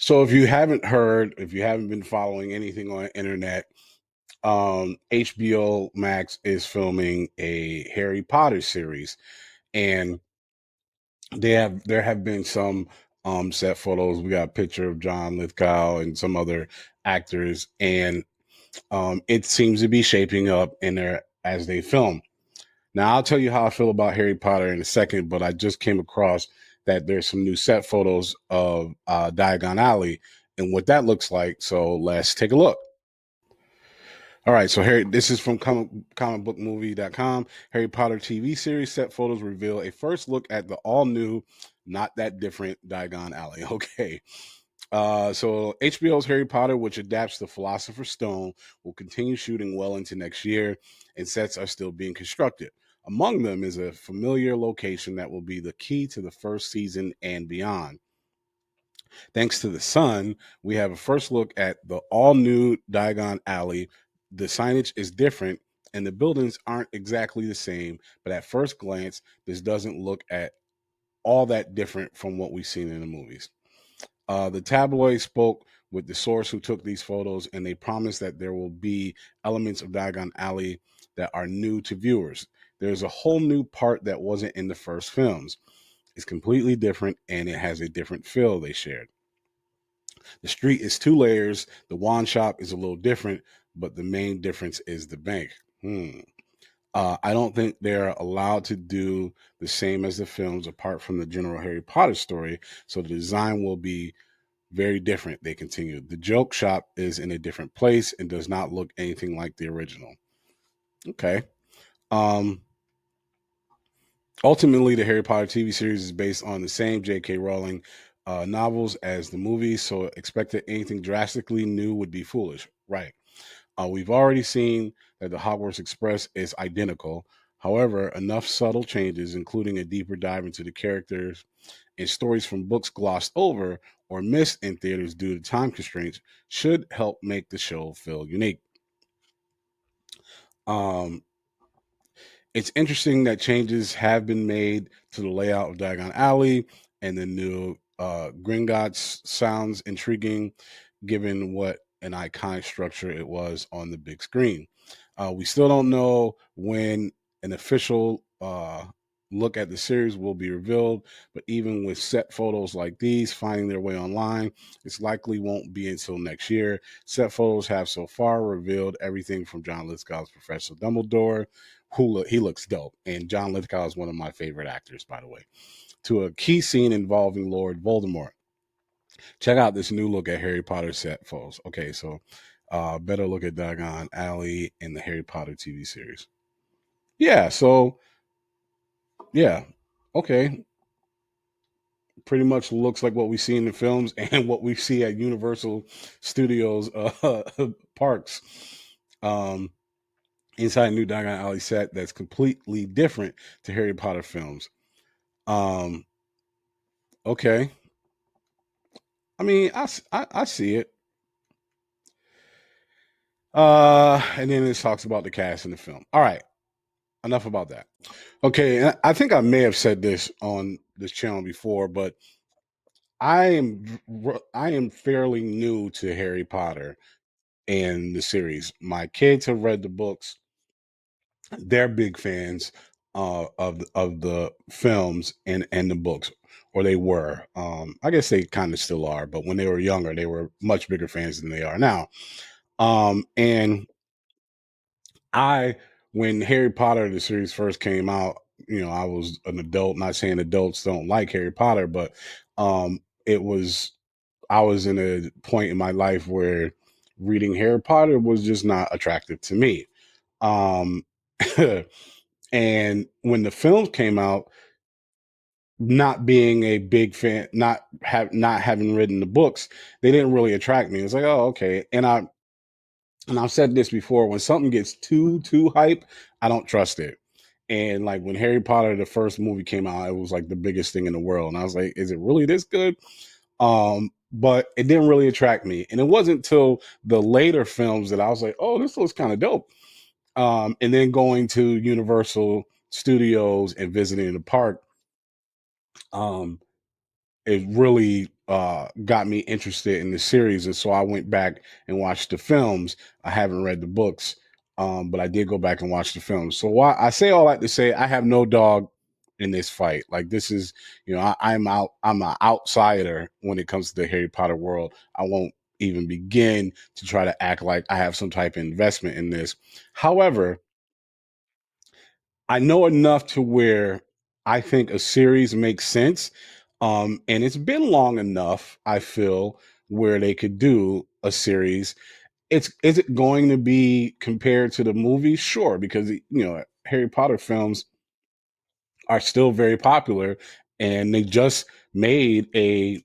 So if you haven't heard, if you haven't been following anything on the internet, HBO Max is filming a Harry Potter series, and there have been some set photos. We got a picture of John Lithgow and some other actors, and it seems to be shaping up in there as they film. Now, I'll tell you how I feel about Harry Potter in a second, but I just came across that there's some new set photos of Diagon Alley and what that looks like. So let's take a look. All right, so Harry, this is from comicbookmovie.com. Harry Potter TV series set photos reveal a first look at the all new, not that different Diagon Alley. Okay. So HBO's Harry Potter, which adapts the Philosopher's Stone, will continue shooting well into next year, and sets are still being constructed. Among them is a familiar location that will be the key to the first season and beyond. Thanks to the sun, we have a first look at the all new Diagon Alley. The signage is different and the buildings aren't exactly the same, but at first glance, this doesn't look at all that different from what we've seen in the movies. The tabloid spoke with the source who took these photos, and they promised that there will be elements of Diagon Alley that are new to viewers. There's a whole new part that wasn't in the first films. It's completely different, and it has a different feel, they shared. The street is two layers. The wand shop is a little different, but the main difference is the bank. I don't think they're allowed to do the same as the films apart from the general Harry Potter story. So the design will be very different, they continued. The joke shop is in a different place and does not look anything like the original. Okay. Um, Ultimately, the Harry Potter TV series is based on the same J.K. Rowling novels as the movies, so expecting anything drastically new would be foolish. Right. We've already seen that the Hogwarts Express is identical. However, enough subtle changes, including a deeper dive into the characters and stories from books glossed over or missed in theaters due to time constraints, should help make the show feel unique. Um, it's interesting that changes have been made to the layout of Diagon Alley, and the new Gringotts sounds intriguing given what an iconic structure it was on the big screen. We still don't know when an official look at the series will be revealed, but even with set photos like these finding their way online, it's likely won't be until next year. Set photos have so far revealed everything from John Lithgow's Professor Dumbledore, he looks dope, and John Lithgow is one of my favorite actors, by the way, to a key scene involving Lord Voldemort. Check out this new look at Harry Potter set photos. Okay, so better look at Diagon Alley in the Harry Potter TV series. Yeah, so yeah, okay, pretty much looks like what we see in the films and what we see at Universal Studios parks. Um, Inside a new Diagon Alley set that's completely different to Harry Potter films. Um, okay, I mean, I see it. And then it talks about the cast in the film. All right, enough about that. Okay, and I think I may have said this on this channel before, but I am fairly new to Harry Potter and the series. My kids have read the books; they're big fans of the films and the books, or they were. I guess they kind of still are, but when they were younger, they were much bigger fans than they are now. And I when Harry Potter the series first came out, I was an adult. Not saying adults don't like Harry Potter, but it was I was in a point in my life where reading Harry Potter was just not attractive to me. Um, and when the films came out, not being a big fan, not having written the books, they didn't really attract me. It was like, oh, okay. And I've said this before, when something gets too hype, I don't trust it. And like when Harry Potter the first movie came out, it was like the biggest thing in the world. And I was like, is it really this good? But it didn't really attract me. And it wasn't until the later films that I was like, oh, this looks kind of dope. And then going to Universal Studios and visiting the park, um, it really got me interested in the series, and so I went back and watched the films. I haven't read the books, but I did go back and watch the films. So why I say all that to say, I have no dog in this fight. Like this is, I'm out. I'm an outsider when it comes to the Harry Potter world. I won't even begin to try to act like I have some type of investment in this. However, I know enough to where I think a series makes sense. And it's been long enough, I feel, where they could do a series. Is it going to be compared to the movie? Sure, because Harry Potter films are still very popular, and they just made a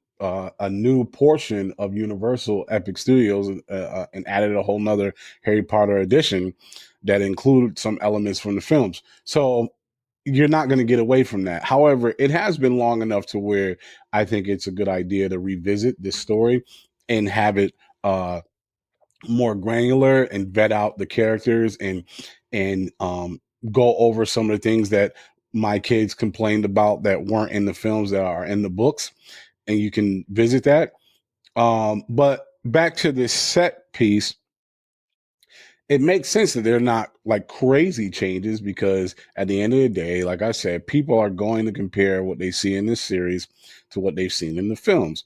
new portion of Universal Epic Studios and added a whole nother Harry Potter edition that included some elements from the films. So you're not going to get away from that. However, it has been long enough to where I think it's a good idea to revisit this story and have it more granular and vet out the characters and go over some of the things that my kids complained about that weren't in the films that are in the books, and you can visit that. But back to this set piece, it makes sense that they're not like crazy changes because at the end of the day, like I said, people are going to compare what they see in this series to what they've seen in the films.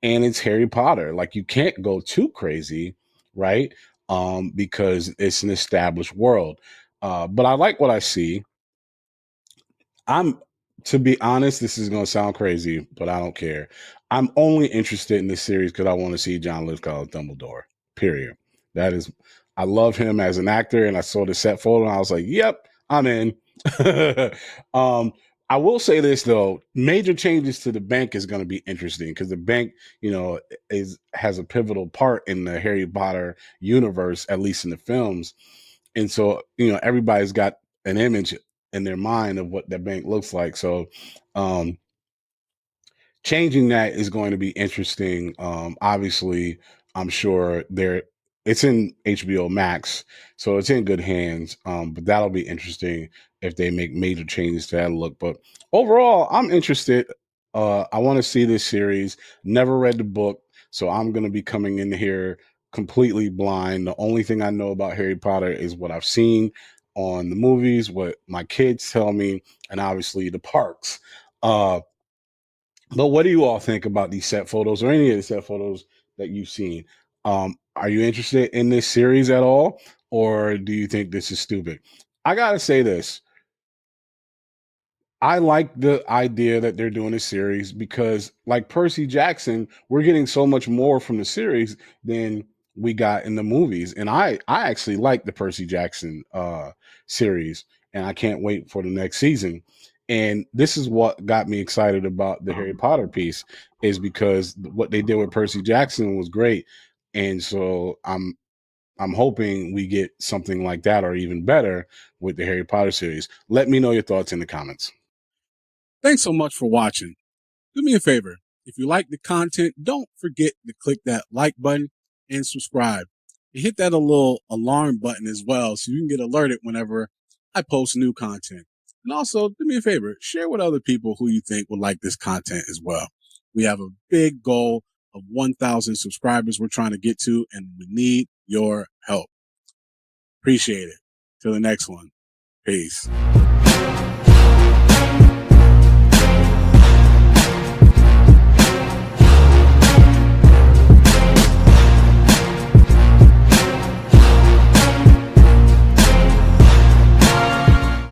And it's Harry Potter. Like you can't go too crazy, right? Because it's an established world. But I like what I see. I'm To be honest, this is gonna sound crazy, but I don't care. I'm only interested in this series because I want to see John Lithgow as Dumbledore. Period. That is, I love him as an actor, and I saw the set photo, and I was like, "Yep, I'm in." um, I will say this though: major changes to the bank is going to be interesting because the bank, has a pivotal part in the Harry Potter universe, at least in the films, and so everybody's got an image in their mind of what that bank looks like. So um, changing that is going to be interesting. Obviously, I'm sure it's in HBO Max, so it's in good hands. But that'll be interesting if they make major changes to that look. But overall, I'm interested. I want to see this series. Never read the book, so I'm going to be coming in here completely blind. The only thing I know about Harry Potter is what I've seen on the movies, what my kids tell me, and obviously the parks. Uh, but what do you all think about these set photos or any of the set photos that you've seen? Are you interested in this series at all, or do you think this is stupid? I gotta say this: I like the idea that they're doing a series because, like Percy Jackson, we're getting so much more from the series than we got in the movies. And I actually like the Percy Jackson series, and I can't wait for the next season. And this is what got me excited about the Harry Potter piece, is because what they did with Percy Jackson was great, and so I'm hoping we get something like that or even better with the Harry Potter series. Let me know your thoughts in the comments. Thanks so much for watching. Do me a favor. If you like the content, don't forget to click that like button and subscribe. And hit that little alarm button as well so you can get alerted whenever I post new content. And also, do me a favor, share with other people who you think would like this content as well. We have a big goal of 1,000 subscribers we're trying to get to, and we need your help. Appreciate it. Till the next one. Peace.